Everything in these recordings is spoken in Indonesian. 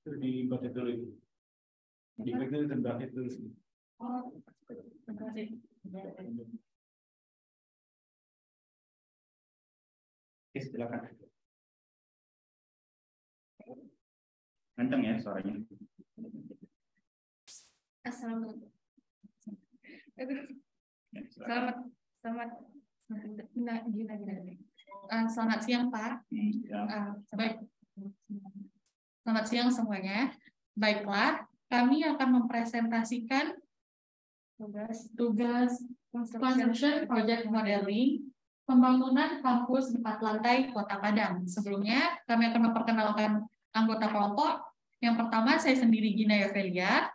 Itu di bucket dulu itu. Di bucket dan bucket dulu. Oh, terima kasih. Oke, silakan. Kenceng ya suaranya. Assalamualaikum. Ya, silakan. Selamat siang, Pak. Ya. Baik. Selamat siang semuanya. Baiklah, kami akan mempresentasikan tugas Construction Project Modeling pembangunan kampus 4 lantai Kota Padang. Sebelumnya, kami akan memperkenalkan anggota kelompok. Yang pertama, saya sendiri Gina Yovelia.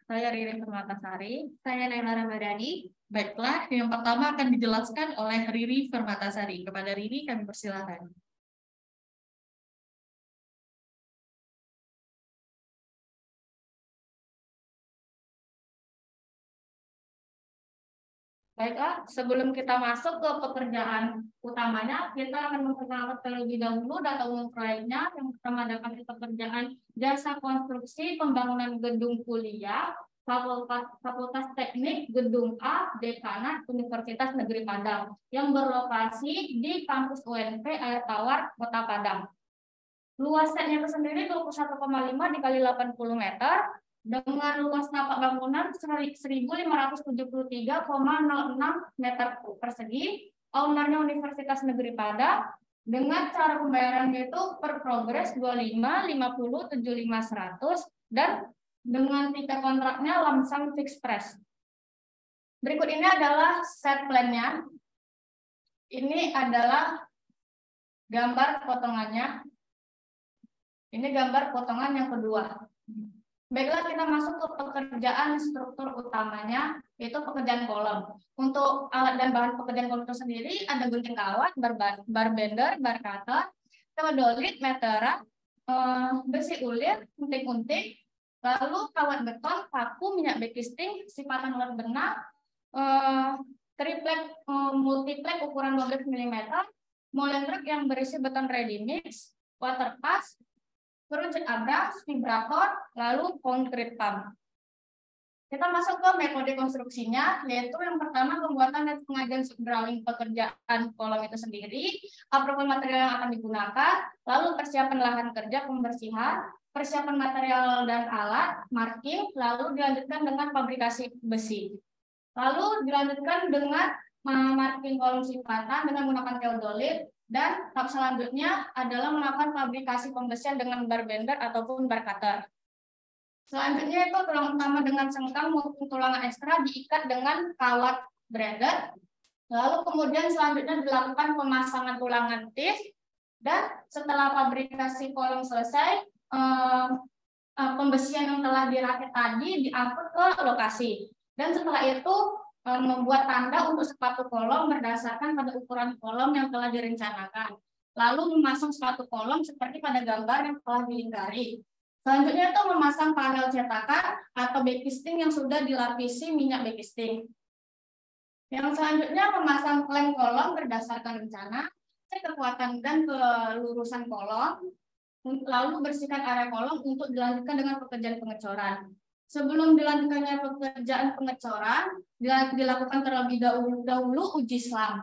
Saya Riri Permatasari. Saya Naila Ramadhani. Baiklah, yang pertama akan dijelaskan oleh Riri Permatasari. Kepada Riri, kami persilakan. Baiklah, sebelum kita masuk ke pekerjaan utamanya, kita akan memperkenalkan terlebih dahulu data umum proyeknya. Yang pertama adalah pekerjaan jasa konstruksi pembangunan gedung kuliah Fakultas Teknik Gedung A Dekanat Universitas Negeri Padang yang berlokasi di kampus UNP Air Tawar Kota Padang. Luas setnya itu sendiri 21,5 dikali 80 meter dengan luas tapak bangunan 1.573,06 meter persegi. Ownernya Universitas Negeri Padang. Dengan cara pembayarannya itu per progres 25, 50, 75, 100 dan dengan tiket kontraknya lamsam fixed price. Berikut ini adalah set plan-nya. Ini adalah gambar potongannya. Ini gambar potongan yang kedua. Baiklah, kita masuk ke pekerjaan struktur utamanya, yaitu pekerjaan kolom. Untuk alat dan bahan pekerjaan kolom itu sendiri ada gunting kawat, bar bender, bar cutter, teodolit, meteran, besi ulir, unting-unting, lalu kawat beton, paku, minyak backcasting, sipatan ulat benang, triplek multiplek ukuran 12 mm, molen truk yang berisi beton ready mix, water pass, kerucut abrasi, vibrator, lalu concrete pump. Kita masuk ke metode konstruksinya, yaitu yang pertama pembuatan dan pengajian drawing pekerjaan kolom itu sendiri, approval material yang akan digunakan, lalu persiapan lahan kerja pembersihan, persiapan material dan alat, marking, lalu dilanjutkan dengan fabrikasi besi. Lalu dilanjutkan dengan marking kolom sipatan dengan menggunakan teodolit. Dan tahap selanjutnya adalah melakukan fabrikasi pembesian dengan bar bender ataupun bar cutter. Selanjutnya itu tulang utama dengan sengkang maupun tulangan ekstra diikat dengan kawat braided. Lalu kemudian selanjutnya dilakukan pemasangan tulangan tis. Dan setelah fabrikasi kolom selesai, pembesian yang telah dirakit tadi diangkut ke lokasi. Dan setelah itu membuat tanda untuk sepatu kolom berdasarkan pada ukuran kolom yang telah direncanakan. Lalu memasang sepatu kolom seperti pada gambar yang telah dilingkari. Selanjutnya itu memasang panel cetakan atau backcasting yang sudah dilapisi minyak backcasting. Yang selanjutnya memasang klem kolom berdasarkan rencana, cek kekuatan dan kelurusan kolom, lalu bersihkan area kolom untuk dilanjutkan dengan pekerjaan pengecoran. Sebelum dilanjutkannya pekerjaan pengecoran, dilakukan terlebih dahulu uji selam.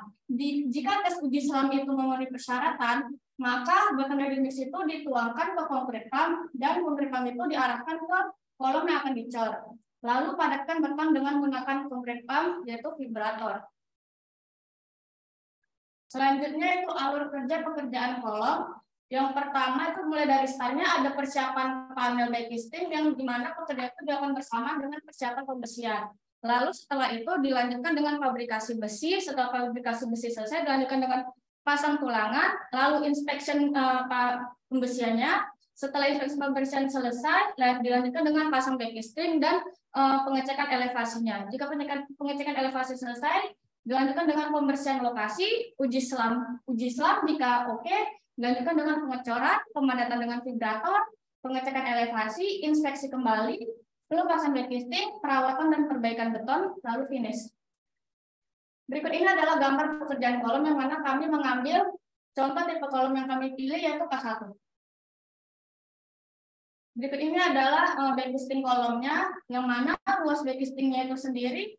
Jika tes uji selam itu memenuhi persyaratan, maka beton ready mix itu dituangkan ke concrete pump dan concrete pump itu diarahkan ke kolom yang akan dicor. Lalu padatkan beton dengan menggunakan concrete pump yaitu vibrator. Selanjutnya itu alur kerja pekerjaan kolom. Yang pertama itu mulai dari startnya ada persiapan panel backcasting yang dimana pekerjaan itu dilakukan bersama dengan persiapan pembesian. Lalu setelah itu dilanjutkan dengan fabrikasi besi. Setelah fabrikasi besi selesai dilanjutkan dengan pasang tulangan, lalu inspection pembesiannya. Setelah inspeksi pembersihan selesai, dilanjutkan dengan pasang backcasting dan pengecekan elevasinya. Jika pengecekan elevasi selesai, dilanjutkan dengan pembersihan lokasi, uji selam jika oke. Dilanjutkan dengan pengecoran, pemadatan dengan vibrator, pengecekan elevasi, inspeksi kembali, lalu pasang backcasting, perawatan dan perbaikan beton, lalu finish. Berikut ini adalah gambar pekerjaan kolom yang mana kami mengambil contoh tipe kolom yang kami pilih yaitu K1. Berikut ini adalah backcasting kolomnya, yang mana luas backcastingnya itu sendiri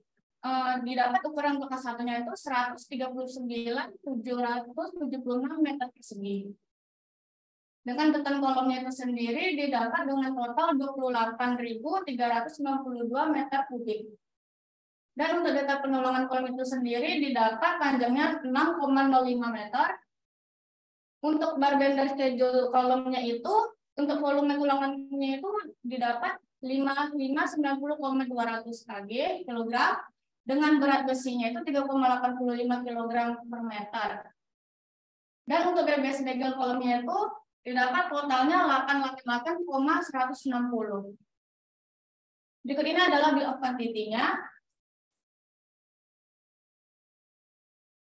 didapat ukuran untuk satunya itu 139.776 meter persegi. Dengan beton kolomnya itu sendiri didapat dengan total 28.392 meter kubik. Dan untuk data penolongan kolom itu sendiri didapat panjangnya 6,05 meter. Untuk bar bender schedule kolomnya itu, untuk volume tulangannya itu didapat 590,200 kg dengan berat besinya itu 3,85 kg per meter. Dan untuk BBS bagel kolomnya itu didapat totalnya 888,160. Berikut ini adalah bill of quantity-nya.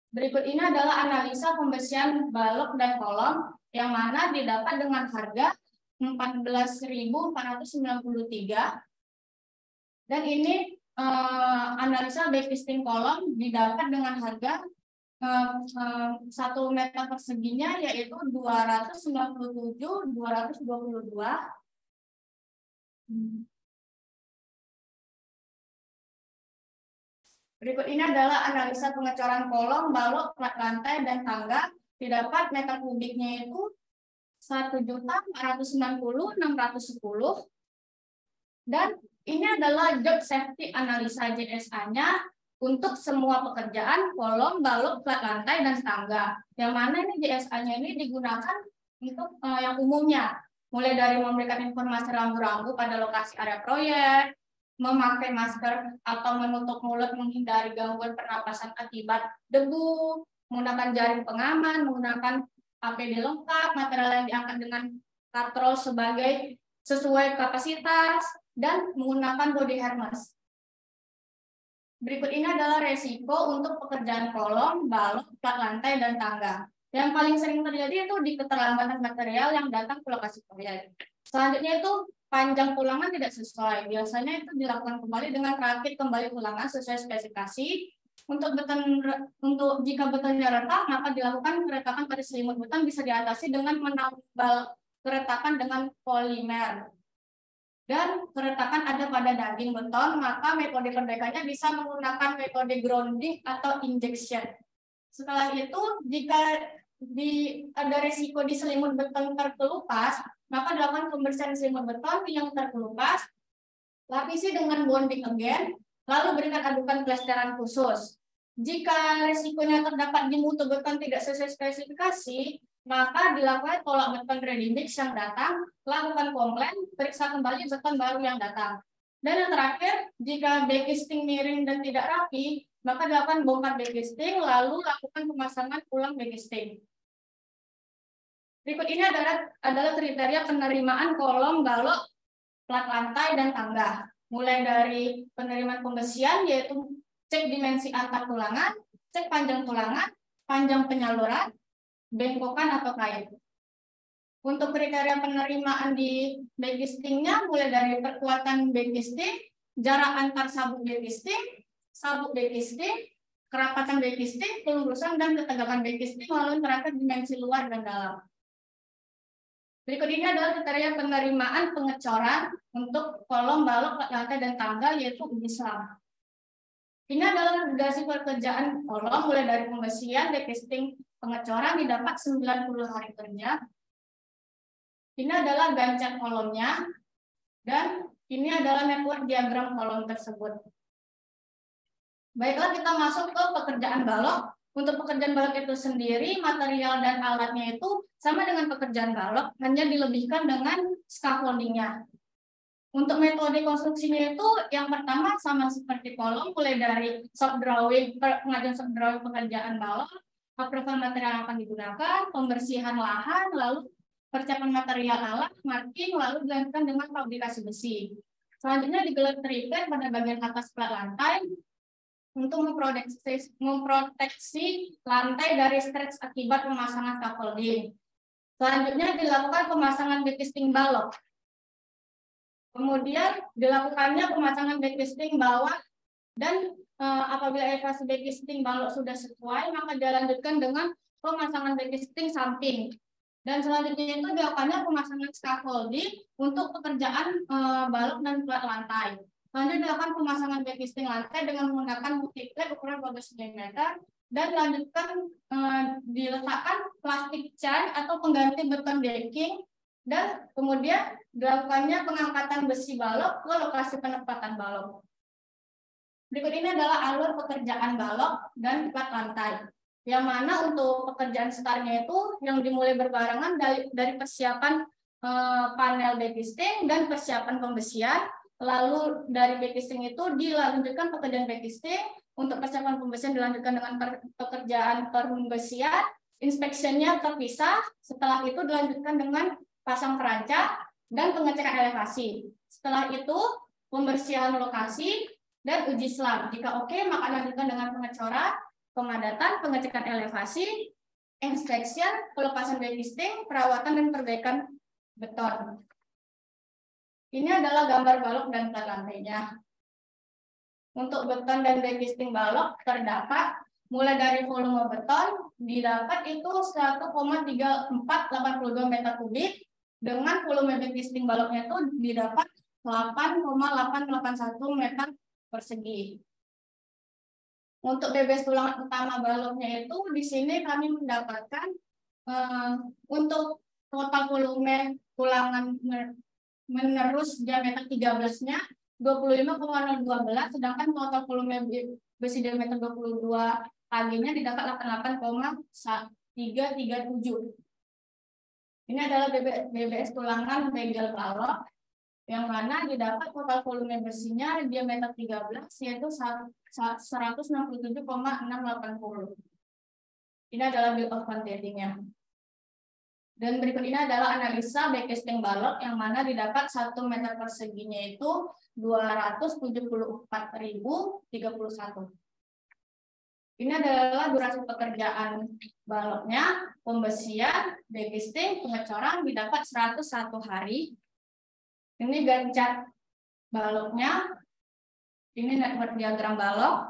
Berikut ini adalah analisa pembesian balok dan kolom yang mana didapat dengan harga 14.493. Dan ini analisa backcasting kolom didapat dengan harga 1 meter perseginya yaitu 297.222. Berikut ini adalah analisa pengecoran kolom, balok, plat lantai, dan tangga. Didapat meter kubiknya itu 1.490.610. Dan ini adalah job safety analisa JSA-nya untuk semua pekerjaan kolom, balok, plat lantai, dan tangga. Yang mana ini JSA-nya ini digunakan untuk yang umumnya. Mulai dari memberikan informasi rambu-rambu pada lokasi area proyek, memakai masker atau menutup mulut menghindari gangguan pernapasan akibat debu, menggunakan jaring pengaman, menggunakan APD lengkap, material yang diangkat dengan katrol sebagai sesuai kapasitas, dan menggunakan body harness. Berikut ini adalah resiko untuk pekerjaan kolom, balok, plat lantai, dan tangga. Yang paling sering terjadi itu di keterlambatan material yang datang ke lokasi proyek. Selanjutnya itu panjang tulangan tidak sesuai. Biasanya itu dilakukan kembali dengan rakit kembali tulangan sesuai spesifikasi. Untuk jika betonnya retak, maka dilakukan keretakan pada selimut beton bisa diatasi dengan menambal keretakan dengan polimer. Dan keretakan ada pada daging beton, maka metode perbaikannya bisa menggunakan metode grounding atau injection. Setelah itu, jika ada risiko di selimut beton terkelupas, maka dilakukan pembersihan selimut beton yang terkelupas, lapisi dengan bonding again, lalu berikan adukan plesteran khusus. Jika risikonya terdapat di mutu beton tidak sesuai spesifikasi, maka dilakukan tolak beton ready mix yang datang, lakukan komplain, periksa kembali beton baru yang datang. Dan yang terakhir, jika backcasting miring dan tidak rapi, maka dilakukan bongkar backcasting, lalu lakukan pemasangan ulang backcasting. Berikut ini adalah kriteria penerimaan kolom, balok, plat lantai, dan tangga. Mulai dari penerimaan pembesian, yaitu cek dimensi antar tulangan, cek panjang tulangan, panjang penyaluran, bengkokan atau kait. Untuk kriteria penerimaan di backcasting-nya, mulai dari perkuatan backcasting, jarak antar sabuk backcasting, kerapatan backcasting, kelurusan dan ketegakan backcasting, lalu terakhir dimensi luar dan dalam. Berikut ini adalah kriteria penerimaan pengecoran untuk kolom, balok, plat lantai, dan tangga, yaitu uji selam. Ini adalah durasi pekerjaan kolom mulai dari pembesian, backcasting, pengecoran didapat 90 hari kerja. Ini adalah gancang kolomnya, dan ini adalah network diagram kolom tersebut. Baiklah, kita masuk ke pekerjaan balok. Untuk pekerjaan balok itu sendiri, material dan alatnya itu sama dengan pekerjaan balok, hanya dilebihkan dengan scaffolding-nya. Untuk metode konstruksinya itu, yang pertama sama seperti kolom, mulai dari shop drawing, pengajuan shop drawing pekerjaan balok, approval material yang akan digunakan, pembersihan lahan, lalu persiapan material alat, marking, lalu dilanjutkan dengan fabrikasi besi. Selanjutnya digelar repair pada bagian atas plat lantai, untuk memproteksi lantai dari stretch akibat pemasangan scaffolding. Selanjutnya dilakukan pemasangan backcasting balok. Kemudian dilakukannya pemasangan backcasting bawah, dan apabila elevasi backcasting balok sudah sesuai, maka dilanjutkan dengan pemasangan backcasting samping. Dan selanjutnya itu dilakukannya pemasangan scaffolding untuk pekerjaan balok dan plat lantai. Selanjutnya dilakukan pemasangan backing lantai dengan menggunakan multiplex ukuran 12 cm dan dilanjutkan diletakkan plastik cat atau pengganti beton decking dan kemudian dilakukannya pengangkatan besi balok ke lokasi penempatan balok. Berikut ini adalah alur pekerjaan balok dan plat lantai. Yang mana untuk pekerjaan startnya itu yang dimulai berbarengan dari persiapan panel backcasting dan persiapan pembesian. Lalu dari backcasting itu dilanjutkan pekerjaan backcasting, untuk persiapan pembesian dilanjutkan dengan pekerjaan pembesian, inspeksinya terpisah. Setelah itu dilanjutkan dengan pasang peranca dan pengecekan elevasi. Setelah itu pembersihan lokasi dan uji selam. Jika oke, maka lanjutkan dengan pengecoran, pemadatan, pengecekan elevasi, inspection, pelepasan backcasting, perawatan dan perbaikan beton. Ini adalah gambar balok dan plat lantainya. Untuk beton dan backcasting balok terdapat mulai dari volume beton didapat itu 1,3482 meter kubik, dengan volume backcasting baloknya itu didapat 8,881 meter persegi. Untuk BBS tulangan utama baloknya itu di sini kami mendapatkan untuk total volume tulangan menerus diameter 13-nya 25,012, sedangkan total volume besi diameter 22 kg-nya didapat 88,337. Ini adalah BBS tulangan bagel balok yang mana didapat total volume besinya diameter 13 yaitu 167,680. Ini adalah bill of quantity-nya. Dan berikut ini adalah analisa backcasting balok yang mana didapat 1 meter perseginya itu 274.031. Ini adalah durasi pekerjaan baloknya, pembesian, backcasting, pengecoran didapat 101 hari. Ini gancat baloknya, ini network diagram balok,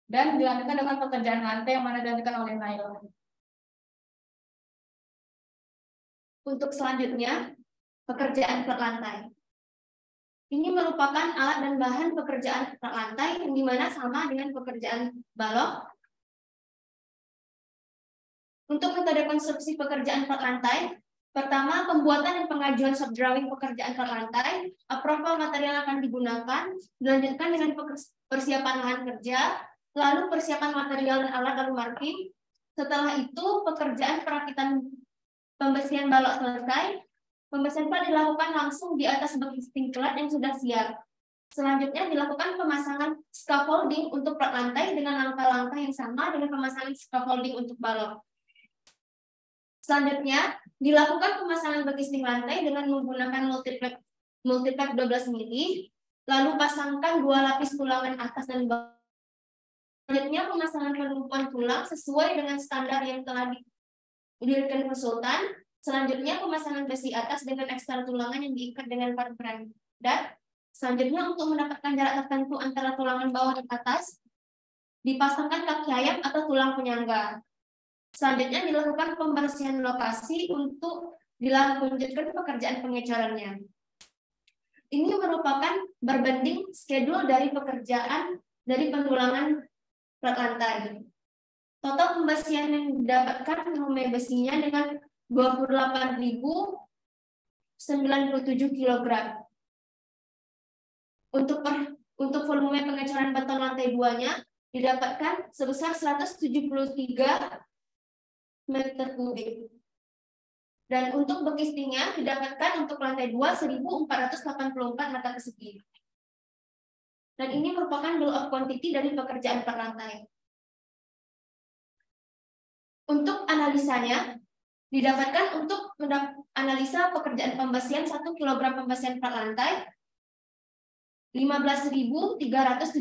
dan dilanjutkan dengan pekerjaan lantai yang mana dilanjutkan oleh nylon. Untuk selanjutnya, pekerjaan plat lantai. Ini merupakan alat dan bahan pekerjaan plat lantai yang dimana sama dengan pekerjaan balok. Untuk metode konstruksi pekerjaan plat lantai, pertama, pembuatan dan pengajuan subdrawing pekerjaan plat lantai, approval material akan digunakan, dilanjutkan dengan persiapan lahan kerja, lalu persiapan material dan alat lalu marking. Setelah itu, pekerjaan perakitan pembesian balok selesai. Pembesian plat dilakukan langsung di atas backcasting plat yang sudah siap. Selanjutnya dilakukan pemasangan scaffolding untuk plat lantai dengan langkah-langkah yang sama dengan pemasangan scaffolding untuk balok. Selanjutnya, dilakukan pemasangan backcasting lantai dengan menggunakan multiplex 12 mili, lalu pasangkan 2 lapis tulangan atas dan bawah. Selanjutnya, pemasangan penumpuan tulang sesuai dengan standar yang telah didirikan konsultan. Selanjutnya, pemasangan besi atas dengan ekstra tulangan yang diikat dengan parberan. Dan selanjutnya, untuk mendapatkan jarak tertentu antara tulangan bawah dan atas, dipasangkan kaki ayam atau tulang penyangga. Selanjutnya dilakukan pembersihan lokasi untuk dilanjutkan pekerjaan pengecorannya. Ini merupakan berbanding schedule dari pekerjaan dari pengulangan plat lantai. Total pembesian yang didapatkan volume besinya dengan 28.097 kg. Untuk volume pengecoran beton lantai 2-nya didapatkan sebesar 173 meter kubik. Dan untuk backcastingnya didapatkan untuk lantai 2 1.484 meter persegi. Dan ini merupakan bill of quantity dari pekerjaan plat lantai. Untuk analisanya didapatkan untuk analisa pekerjaan pembesian 1 kg pembesian plat lantai 15.374.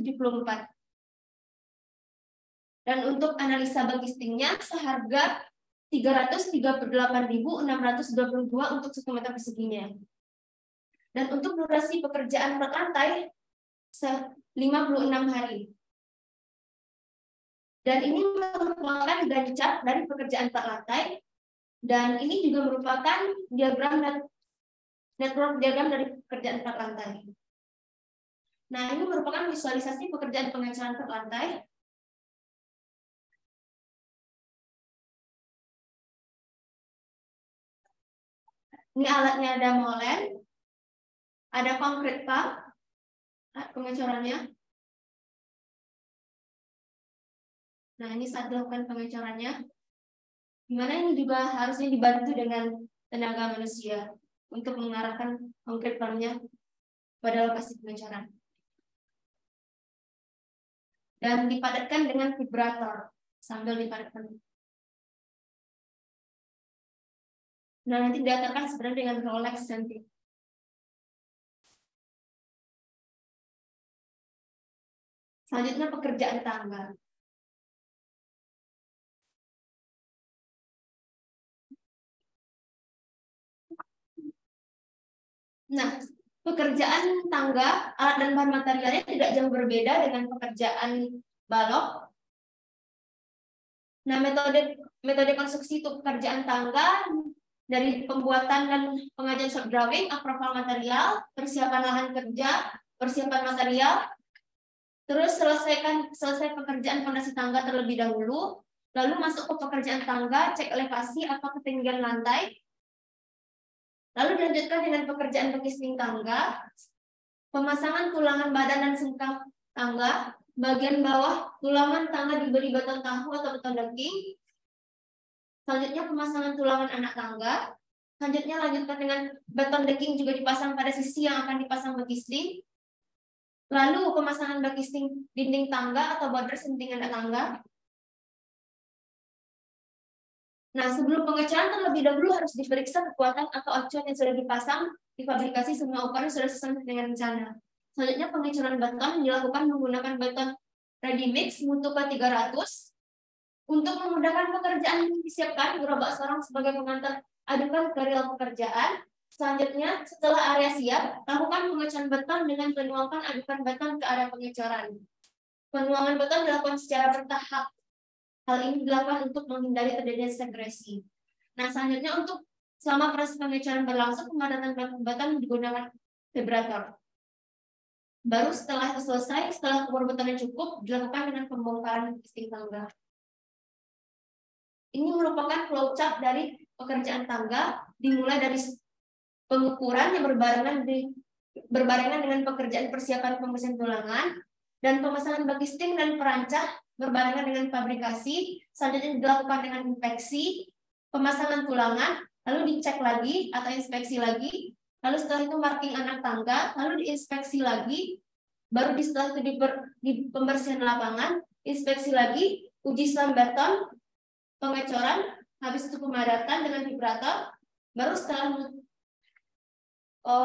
Dan untuk analisa backcastingnya seharga 338.622 untuk 1 meter perseginya. Dan untuk durasi pekerjaan plat lantai 56 hari. Dan ini merupakan gancat dari pekerjaan plat lantai Dan ini juga merupakan network diagram dari pekerjaan per lantai. Nah, ini merupakan visualisasi pekerjaan pengecoran per lantai. Ini alatnya ada molen, ada konkret pump, pengecorannya. Nah, ini saat dilakukan pengecorannya. Dimana ini juga harusnya dibantu dengan tenaga manusia untuk mengarahkan konkret pumpnya pada lokasi pengecoran. Dan dipadatkan dengan vibrator sambil dipadatkan. Nah, nanti didatarkan sebenarnya dengan Rolex nanti. Selanjutnya pekerjaan tangga. Nah, pekerjaan tangga, alat dan bahan materialnya tidak jauh berbeda dengan pekerjaan balok. Nah, metode konstruksi untuk pekerjaan tangga dari pembuatan dan pengajian shop drawing, approval material, persiapan lahan kerja, persiapan material, terus selesai pekerjaan fondasi tangga terlebih dahulu, lalu masuk ke pekerjaan tangga, cek elevasi apa ketinggian lantai, lalu dilanjutkan dengan pekerjaan bekisting tangga, pemasangan tulangan badan dan sengkang tangga, bagian bawah tulangan tangga diberi beton tahu atau beton decking. Selanjutnya pemasangan tulangan anak tangga. Selanjutnya lanjutkan dengan beton decking juga dipasang pada sisi yang akan dipasang bekisting. Lalu pemasangan bekisting dinding tangga atau border senting anak tangga. Nah, sebelum pengecoran terlebih dahulu harus diperiksa kekuatan atau acuan yang sudah dipasang di fabrikasi, semua ukuran sudah sesuai dengan rencana. Selanjutnya pengecoran beton dilakukan menggunakan beton ready mix mutu K300. Untuk memudahkan pekerjaan disiapkan gerobak sorong sebagai pengantar adukan ke rel pekerjaan. Selanjutnya, setelah area siap, lakukan pengecoran beton dengan menuangkan adukan beton ke area pengecoran. Penuangan beton dilakukan secara bertahap. Hal ini dilakukan untuk menghindari terjadinya segresi. Nah, selanjutnya untuk selama proses pengecoran berlangsung, pemadatan beton digunakan vibrator. Baru setelah selesai, setelah kubur betonnya cukup, dilakukan dengan pembongkaran bekisting tangga. Ini merupakan flowchart dari pekerjaan tangga, dimulai dari pengukuran yang berbarengan dengan pekerjaan persiapan pembersihan tulangan, dan pemasangan bekisting dan perancah berbarengan dengan fabrikasi. Selanjutnya dilakukan dengan inspeksi, pemasangan tulangan, lalu dicek lagi atau inspeksi lagi, lalu setelah itu marking anak tangga, lalu diinspeksi lagi, baru setelah itu di pembersihan lapangan, inspeksi lagi, uji selam beton, pengecoran, habis itu pemadatan dengan vibrator, baru setelah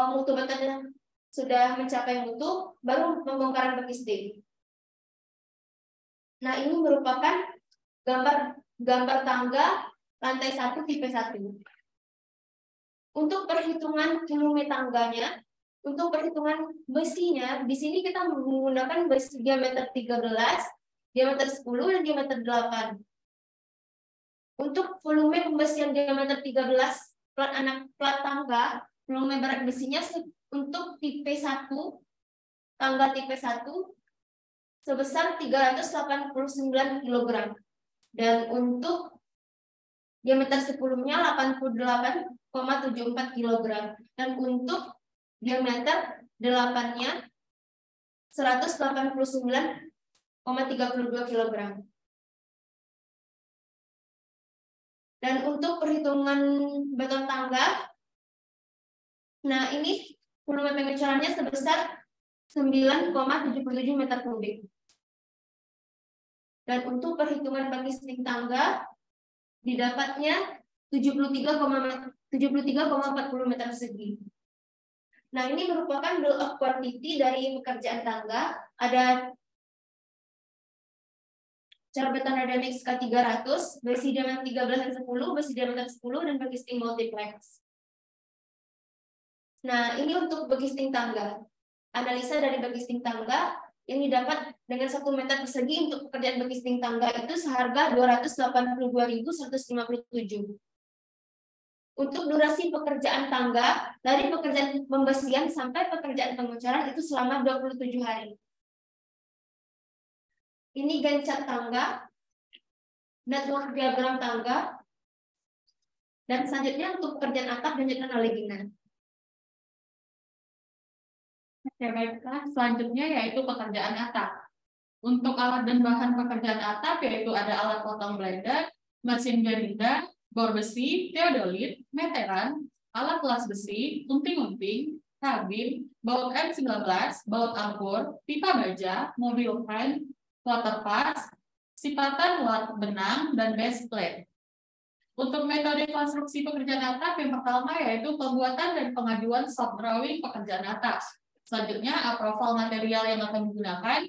mutu betonnya sudah mencapai mutu, baru pembongkaran bekisting. Nah, ini merupakan gambar tangga lantai 1 tipe 1. Untuk perhitungan volume tangganya, untuk perhitungan besinya, di sini kita menggunakan besi diameter 13, diameter 10, dan diameter 8. Untuk volume pembesian diameter 13 plat tangga, volume berat besinya untuk tipe 1, tangga tipe 1 sebesar 389 kg. Dan untuk diameter 10-nya 88,74 kg. Dan untuk diameter 8-nya 189,32 kg. Dan untuk perhitungan beton tangga, nah ini volume pengecorannya sebesar 9,77 meter kubik. Dan untuk perhitungan bekisting tangga, didapatnya 73,40 meter persegi. Nah, ini merupakan bill of quantity dari pekerjaan tangga. Ada car beton Ready-Mix K300, besi diameter 13 dan 10, besi diameter 10, dan bekisting multiplex. Nah, ini untuk bekisting tangga. Analisa dari bekisting tangga yang didapat dengan 1 meter persegi untuk pekerjaan bekisting tangga itu seharga 282.157. Untuk durasi pekerjaan tangga, dari pekerjaan pembesian sampai pekerjaan pengecoran itu selama 27 hari. Ini Gantt tangga, network diagram tangga, dan selanjutnya untuk pekerjaan atap dilanjutkan oleh Gina. Oke, baiklah. Selanjutnya yaitu pekerjaan atap. Untuk alat dan bahan pekerjaan atap yaitu ada alat potong blender, mesin gerinda, bor besi, teodolit, meteran, alat kelas besi, unting-unting, tabir, baut M19, baut angkur, pipa baja, mobil kren, water pass, sipatan watt benang, dan base plate. Untuk metode konstruksi pekerjaan atap yang pertama yaitu pembuatan dan pengajuan soft drawing pekerjaan atap. Selanjutnya approval material yang akan digunakan.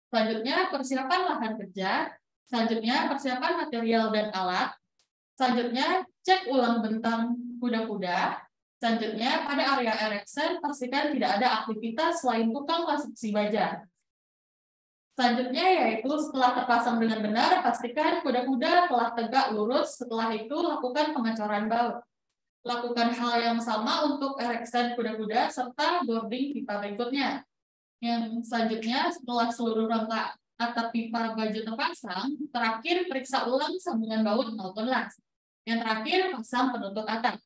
Selanjutnya persiapan lahan kerja. Selanjutnya persiapan material dan alat. Selanjutnya cek ulang bentang kuda-kuda. Selanjutnya pada area erection pastikan tidak ada aktivitas selain tukang konstruksi baja. Selanjutnya yaitu setelah terpasang dengan benar, pastikan kuda-kuda telah tegak lurus. Setelah itu lakukan pengecoran baut. Lakukan hal yang sama untuk erection kuda-kuda serta boarding pipa berikutnya. Yang selanjutnya setelah seluruh rangka atap pipa baja terpasang, terakhir periksa ulang sambungan baut maupun las. Yang terakhir pasang penutup atap.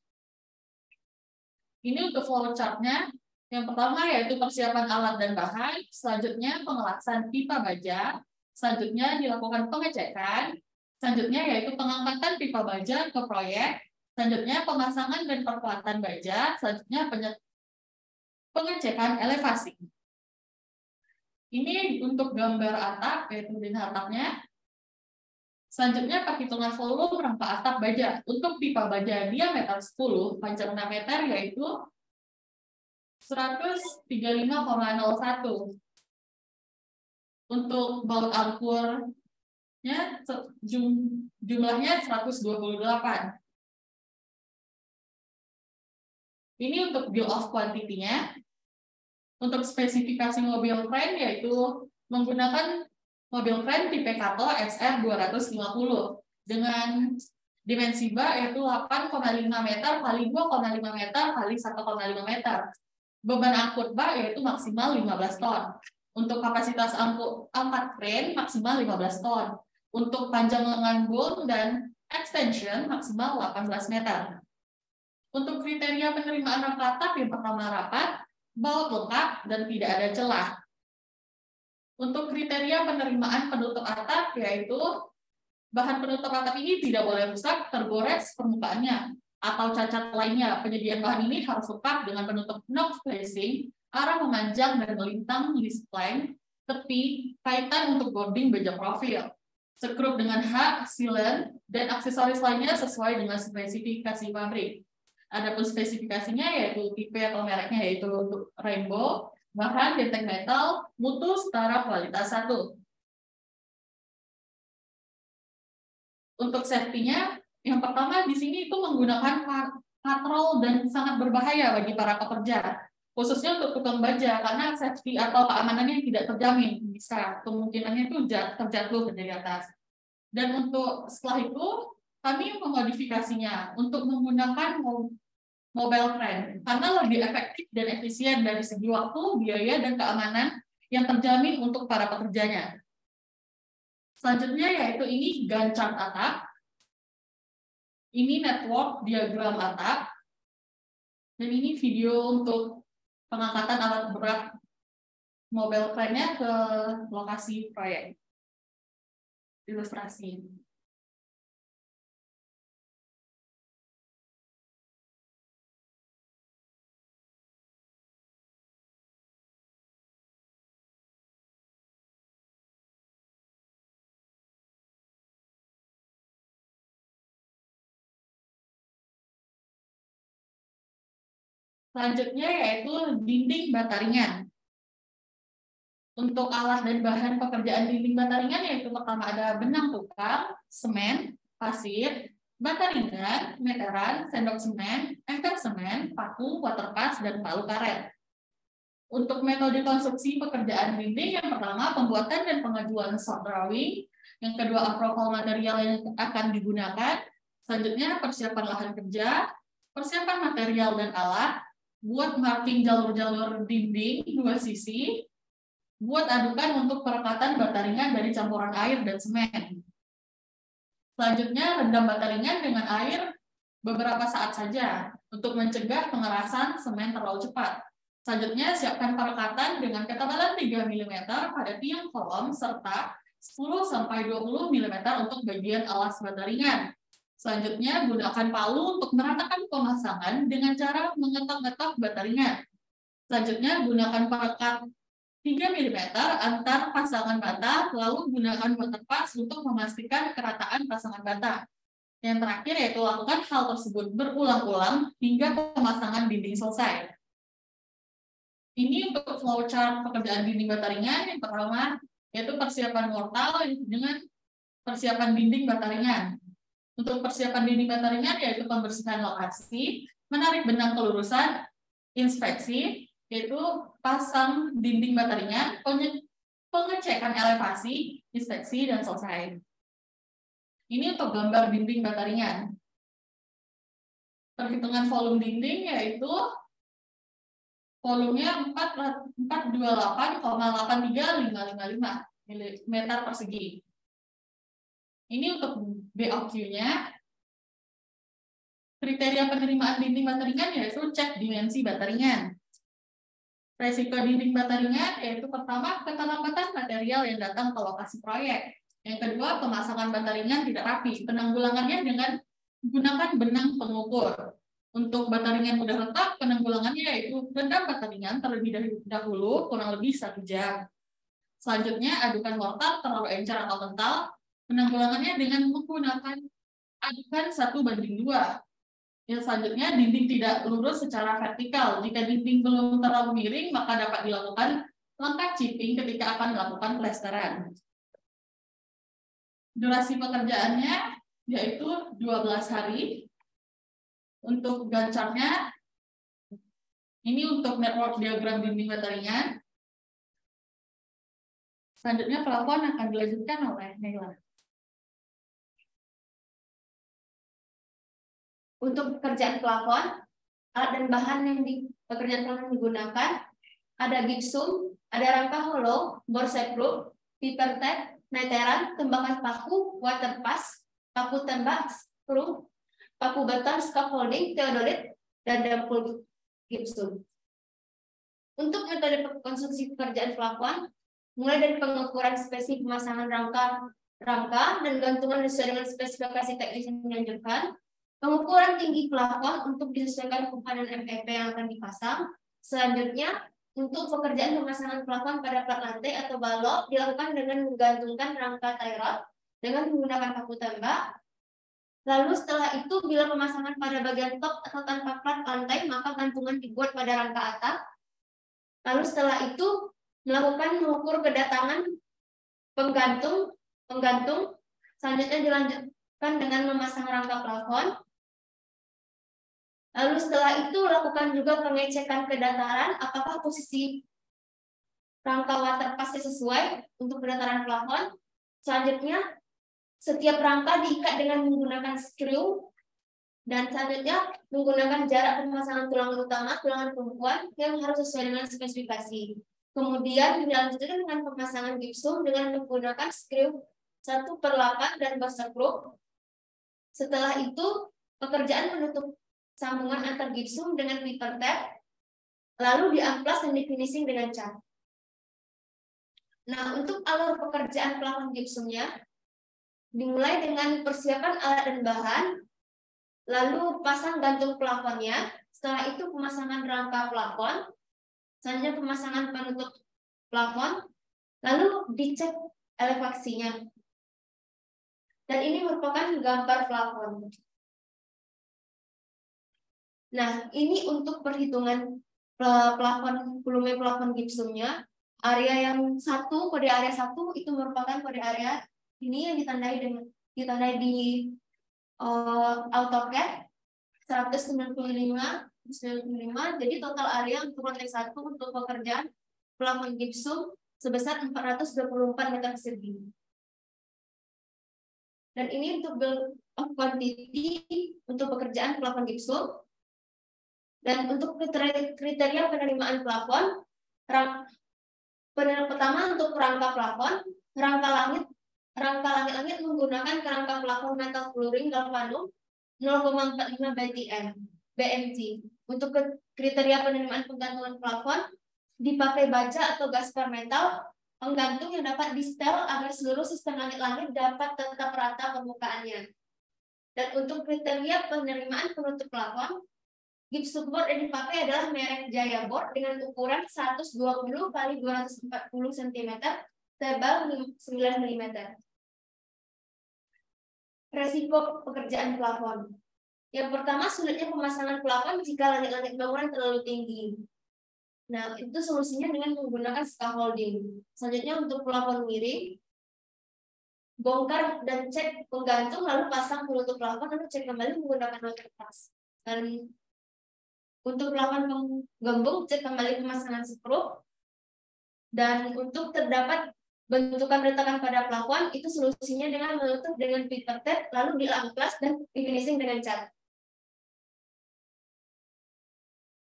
Ini untuk flowchart-nya. Yang pertama yaitu persiapan alat dan bahan, selanjutnya pengelasan pipa baja, selanjutnya dilakukan pengecekan, selanjutnya yaitu pengangkatan pipa baja ke proyek, selanjutnya pemasangan dan perkuatan baja, selanjutnya pengecekan elevasi. Ini untuk gambar atap, yaitu di atapnya. Selanjutnya perhitungan volume rangka atap baja. Untuk pipa baja diameter 10, panjang 6 meter, yaitu 135,01. Untuk baut angkurnya jumlahnya 128. Ini untuk bill of quantity-nya. Untuk spesifikasi mobil kren yaitu menggunakan mobil kren tipe Kato XR 250 dengan dimensi bak yaitu 8,5 meter kali 2,5 meter kali 1,5 meter. Beban angkut bak yaitu maksimal 15 ton. Untuk kapasitas angkat kren maksimal 15 ton. Untuk panjang lengan boom dan extension maksimal 18 meter. Untuk kriteria penerimaan rangka atap yang pertama rapat, baut lengkap, dan tidak ada celah. Untuk kriteria penerimaan penutup atap yaitu bahan penutup atap ini tidak boleh rusak, tergores permukaannya, atau cacat lainnya. Penyediaan bahan ini harus lengkap dengan penutup knock spacing, arah memanjang dan melintang list plank, tepi, kaitan untuk boarding baja profil, sekrup dengan hak, sealant, dan aksesoris lainnya sesuai dengan spesifikasi pabrik. Adapun spesifikasinya yaitu tipe atau mereknya yaitu untuk rainbow, bahan benteng metal, mutu setara kualitas 1. Untuk safety-nya, yang pertama di sini itu menggunakan katrol dan sangat berbahaya bagi para pekerja, khususnya untuk tukang baja karena safety atau keamanannya tidak terjamin, bisa kemungkinannya itu terjatuh dari atas. Dan untuk setelah itu kami memodifikasinya untuk menggunakan mobile kren karena lebih efektif dan efisien dari segi waktu, biaya, dan keamanan yang terjamin untuk para pekerjanya. Selanjutnya yaitu ini Gantt chart atap, ini network diagram atap, dan ini video untuk pengangkatan alat berat mobile krennya ke lokasi proyek. Ilustrasi. Selanjutnya yaitu dinding bata ringan. Untuk alat dan bahan pekerjaan dinding bata ringan yaitu pertama ada benang tukang, semen, pasir, bata ringan, meteran, sendok semen, ember semen, paku, water pass, dan palu karet. Untuk metode konstruksi pekerjaan dinding yang pertama pembuatan dan pengajuan soft drawing, yang kedua approval material yang akan digunakan, selanjutnya persiapan lahan kerja, persiapan material dan alat, buat marking jalur-jalur dinding dua sisi, buat adukan untuk perekatan bata ringan dari campuran air dan semen. Selanjutnya, rendam bata ringan dengan air beberapa saat saja untuk mencegah pengerasan semen terlalu cepat. Selanjutnya, siapkan perekatan dengan ketebalan 3 mm pada tiang kolom serta 10-20 mm untuk bagian alas bata ringan. Selanjutnya, gunakan palu untuk meratakan pemasangan dengan cara mengetok-ngetok bata ringan. Selanjutnya, gunakan perekat 3 mm antar pasangan bata, lalu gunakan waterpass untuk memastikan kerataan pasangan bata. Yang terakhir yaitu lakukan hal tersebut berulang-ulang hingga pemasangan dinding selesai. Ini untuk flowchart pekerjaan dinding bata ringan. Yang pertama yaitu persiapan mortal dengan persiapan dinding bata ringan. Untuk persiapan dinding bata ringan yaitu pembersihan lokasi, menarik benang kelurusan, inspeksi, yaitu pasang dinding bata ringan, pengecekan elevasi, inspeksi, dan selesai. Ini untuk gambar dinding bata ringan. Perhitungan volume dinding yaitu volumenya 428,83555 mm persegi. Ini untuk BOQ-nya. Kriteria penerimaan dinding bata ringan yaitu cek dimensi bata ringan. Resiko dinding bata ringan yaitu pertama, keterlambatan material yang datang ke lokasi proyek. Yang kedua, pemasangan bata ringan tidak rapi. Penanggulangannya dengan gunakan benang pengukur. Untuk bata ringan mudah retak, penanggulangannya yaitu rendam bata ringan terlebih dahulu kurang lebih 1 jam. Selanjutnya, adukan mortar terlalu encer atau kental. Penanggulangannya dengan menggunakan adukan 1:2. Yang selanjutnya, dinding tidak lurus secara vertikal. Jika dinding belum terlalu miring, maka dapat dilakukan langkah chipping ketika akan melakukan plesteran. Durasi pekerjaannya yaitu 12 hari. Untuk Gantt chart-nya, ini untuk network diagram dinding bata ringan. Selanjutnya, plafon akan dilanjutkan oleh Naila. Untuk pekerjaan plafon, alat dan bahan yang di pekerjaan plafon digunakan ada gipsum, ada rangka hollow, bor seproof, paper tape, meteran, tembakan paku, waterpass, paku tembak, skru, paku beton, scaffolding, theodolit, dan dempul gipsum. Untuk metode konstruksi pekerjaan plafon, mulai dari pengukuran spesifik pemasangan rangka dan gantungan sesuai dengan spesifikasi teknis yang dianjurkan, pengukuran tinggi plafon untuk disesuaikan kepadan MEP yang akan dipasang. Selanjutnya, untuk pekerjaan pemasangan plafon pada plat lantai atau balok dilakukan dengan menggantungkan rangka tie rod dengan menggunakan paku tembak. Lalu setelah itu, bila pemasangan pada bagian top atau tanpa plat lantai, maka gantungan dibuat pada rangka atap. Lalu setelah itu, melakukan mengukur kedatangan penggantung. Selanjutnya dilanjutkan dengan memasang rangka plafon. Lalu setelah itu lakukan juga pengecekan kedataran apakah posisi rangka waterpass sesuai untuk kedataran plafon. Selanjutnya setiap rangka diikat dengan menggunakan skru dan selanjutnya menggunakan jarak pemasangan tulangan utama, tulangan pembuat yang harus sesuai dengan spesifikasi. Kemudian dilanjutkan dengan pemasangan gipsum dengan menggunakan skru 1/8 dan bor seproof. Setelah itu pekerjaan menutup sambungan antar gipsum dengan paper tape, lalu diamplas dan difinishing dengan cat. Nah, untuk alur pekerjaan plafon gipsumnya, dimulai dengan persiapan alat dan bahan, lalu pasang gantung plafonnya, setelah itu pemasangan rangka plafon, selanjutnya pemasangan penutup plafon, lalu dicek elevasinya. Dan ini merupakan gambar plafon. Nah, ini untuk perhitungan plafon, volume plafon gipsumnya. Area yang satu, kode area 1 itu merupakan kode area ini yang ditandai di AutoCAD 195. Jadi total area untuk lantai 1 untuk pekerjaan plafon gipsum sebesar 424 meter persegi. Dan ini untuk bill of quantity untuk pekerjaan plafon gipsum. Dan untuk kriteria penerimaan plafon, pertama untuk rangka plafon, rangka langit menggunakan kerangka plafon metal fluoring galvanum 0,45 BMT. Untuk kriteria penerimaan penggantungan plafon, dipakai baja atau gasper metal penggantung yang dapat di-setel agar seluruh sistem langit-langit dapat tetap rata permukaannya. Dan untuk kriteria penerimaan penutup plafon, gypsum board yang dipakai adalah merek Jaya Board dengan ukuran 120 x 240 cm, tebal 9 mm. Resiko pekerjaan plafon. Yang pertama, sulitnya pemasangan plafon jika langit-langit bangunan terlalu tinggi. Nah, itu solusinya dengan menggunakan scaffolding. Selanjutnya untuk plafon miring, bongkar dan cek penggantung, lalu pasang penutup plafon, lalu cek kembali menggunakan kertas. Dan untuk plafon penggembung, cek kembali pemasangan skrup. Dan untuk terdapat bentukan retakan pada plafon, itu solusinya dengan menutup dengan paper tape, lalu diamplas dan finishing dengan cat.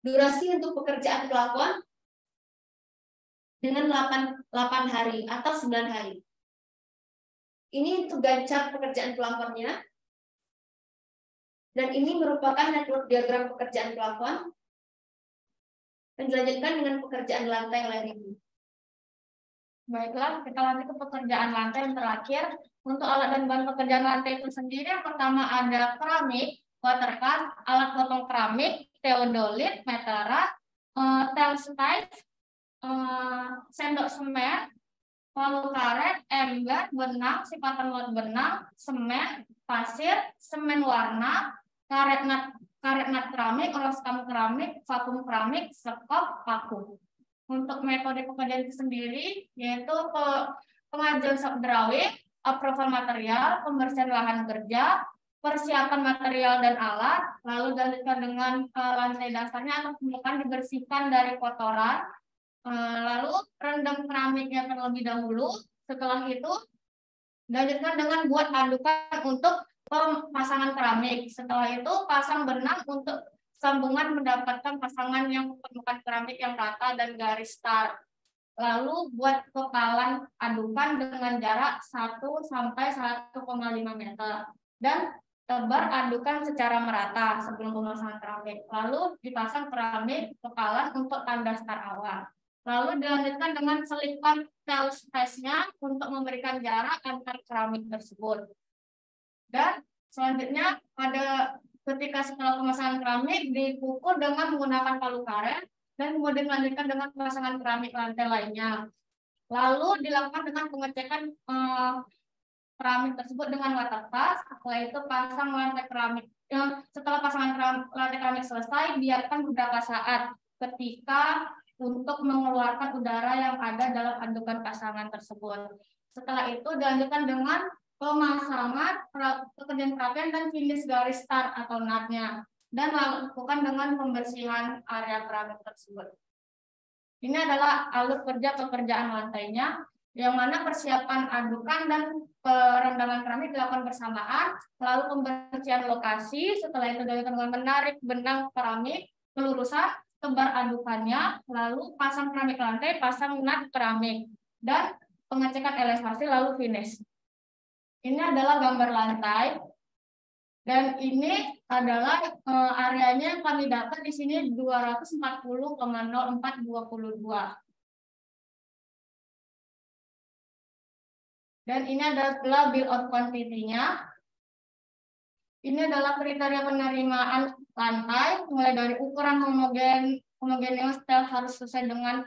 Durasi untuk pekerjaan plafon dengan 8 hari atau 9 hari. Ini untuk gancap pekerjaan plafonnya. Dan ini merupakan network diagram pekerjaan plafon. Dan dilanjutkan dengan pekerjaan lantai layering. Baiklah, kita lanjut ke pekerjaan lantai yang terakhir. Untuk alat dan bahan pekerjaan lantai itu sendiri, yang pertama ada keramik, watercast, alat potong keramik, theodolit, metera, telspite, sendok semen, palu karet, ember, benang, sipatan lot benang, semen, pasir, semen warna, karet nat keramik, roskam keramik, vakum keramik, sekop, paku. Untuk metode pekerjaan itu sendiri, yaitu pengajuan shop drawing, approval material, pembersihan lahan kerja, persiapan material dan alat, lalu dilanjutkan dengan lantai dasarnya atau permukaan dibersihkan dari kotoran, lalu rendam keramiknya terlebih dahulu. Setelah itu dilanjutkan dengan buat adukan untuk pemasangan keramik. Setelah itu pasang benang untuk sambungan mendapatkan pasangan yang permukaan keramik yang rata dan garis start. Lalu buat kepalan adukan dengan jarak 1 sampai 1,5 meter. Dan tebar adukan secara merata sebelum pemasangan keramik. Lalu dipasang keramik kepalan untuk tanda start awal. Lalu dilanjutkan dengan selipkan tail space-nya untuk memberikan jarak antar keramik tersebut. Dan selanjutnya ketika setelah pemasangan keramik dipukul dengan menggunakan palu karet dan kemudian dilanjutkan dengan pemasangan keramik lantai lainnya. Lalu dilakukan dengan pengecekan keramik tersebut dengan watercast. Setelah itu pasang lantai keramik. Setelah pasangan lantai keramik selesai, biarkan beberapa saat ketika untuk mengeluarkan udara yang ada dalam adukan pasangan tersebut. Setelah itu dilanjutkan dengan pemasangan pekerjaan perapian dan finish garis start atau nutnya, dan lakukan dengan pembersihan area keramik tersebut. Ini adalah alur kerja pekerjaan lantainya, yang mana persiapan adukan dan perendaman keramik dilakukan bersamaan, lalu pembersihan lokasi, setelah itu dilakukan dengan menarik benang keramik, pelurusan, tebar adukannya, lalu pasang keramik lantai, pasang nut keramik, dan pengecekan elevasi, lalu finish. Ini adalah gambar lantai, dan ini adalah areanya yang kami dapat di sini 240,0422. Dan ini adalah bill of quantity-nya. Ini adalah kriteria penerimaan lantai, mulai dari ukuran homogeneous style harus sesuai dengan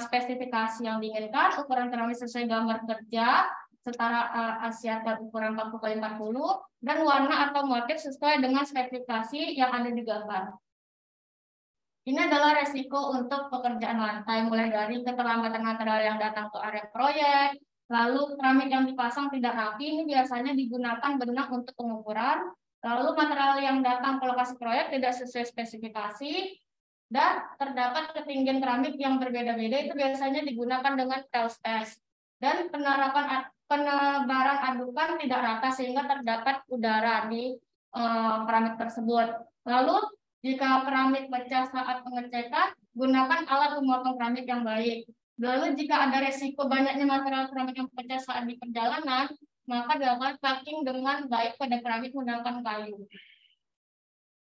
spesifikasi yang diinginkan, ukuran keramik sesuai gambar kerja, setara Asia ukuran 40x40, dan warna atau motif sesuai dengan spesifikasi yang ada di gambar. Ini adalah resiko untuk pekerjaan lantai, mulai dari keterlambatan material yang datang ke area proyek, lalu keramik yang dipasang tidak rapi, ini biasanya digunakan benang untuk pengukuran, lalu material yang datang ke lokasi proyek tidak sesuai spesifikasi, dan terdapat ketinggian keramik yang berbeda-beda, itu biasanya digunakan dengan tail space, dan penebaran adukan tidak rata sehingga terdapat udara di keramik tersebut. Lalu Jika keramik pecah saat pengecekan, gunakan alat pemotong keramik yang baik. Lalu jika ada resiko banyaknya material keramik yang pecah saat di perjalanan, maka dilakukan packing dengan baik pada keramik menggunakan kayu.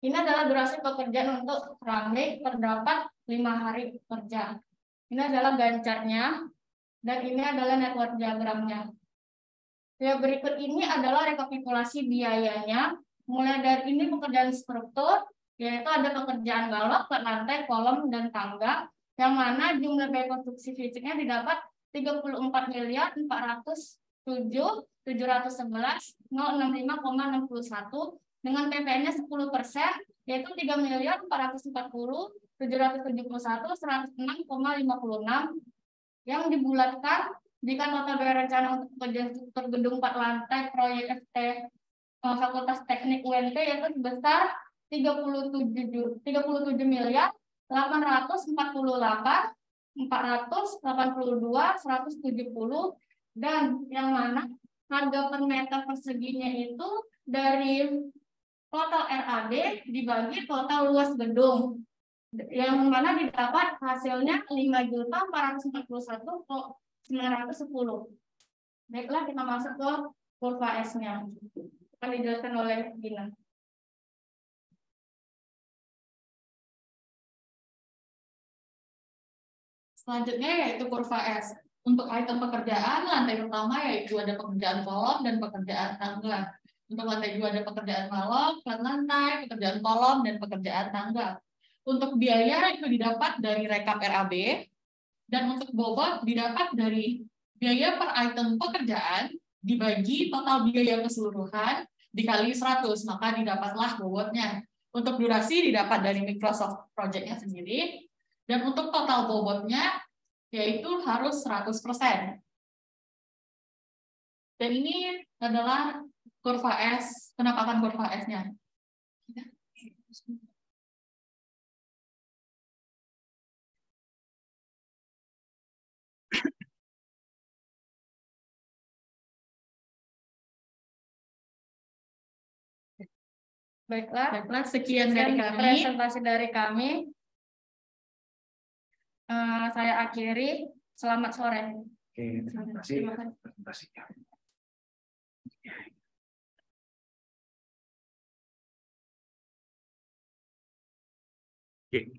Ini adalah durasi pekerjaan untuk keramik, terdapat 5 hari kerja. Ini adalah gancarnya, dan ini adalah network diagramnya. Ya, berikut ini adalah rekapitulasi biayanya. Mulai dari ini pekerjaan struktur, yaitu ada pekerjaan balok, lantai, kolom, dan tangga, yang mana jumlah biaya konstruksi fisiknya didapat 34.711.065,61 dengan PPN-nya 10%, yaitu 3.440.771.106,56 yang dibulatkan jika total biaya rencana untuk pekerjaan struktur gedung 4 lantai proyek FT Fakultas Teknik UNT yaitu sebesar 37.848.482.170 dan yang mana harga per meter perseginya itu dari total RAB dibagi total luas gedung, yang mana didapat hasilnya 5.441.910. Baiklah, kita masuk ke kurva S-nya. Akan dijelaskan oleh Gina. Selanjutnya yaitu kurva S. Untuk item pekerjaan, lantai pertama yaitu ada pekerjaan kolom dan pekerjaan tangga. Untuk lantai 2 ada pekerjaan balok, plat lantai, pekerjaan kolom, dan pekerjaan tangga. Untuk biaya itu didapat dari rekap RAB, dan untuk bobot didapat dari biaya per item pekerjaan dibagi total biaya keseluruhan dikali 100, maka didapatlah bobotnya. Untuk durasi didapat dari Microsoft Project-nya sendiri, dan untuk total bobotnya yaitu harus 100%. Dan ini adalah kurva S, penampakan kurva S-nya. Baiklah, sekian dari kami. Presentasi dari kami. Saya akhiri. Selamat sore. Oke, terima kasih presentasinya. Oke.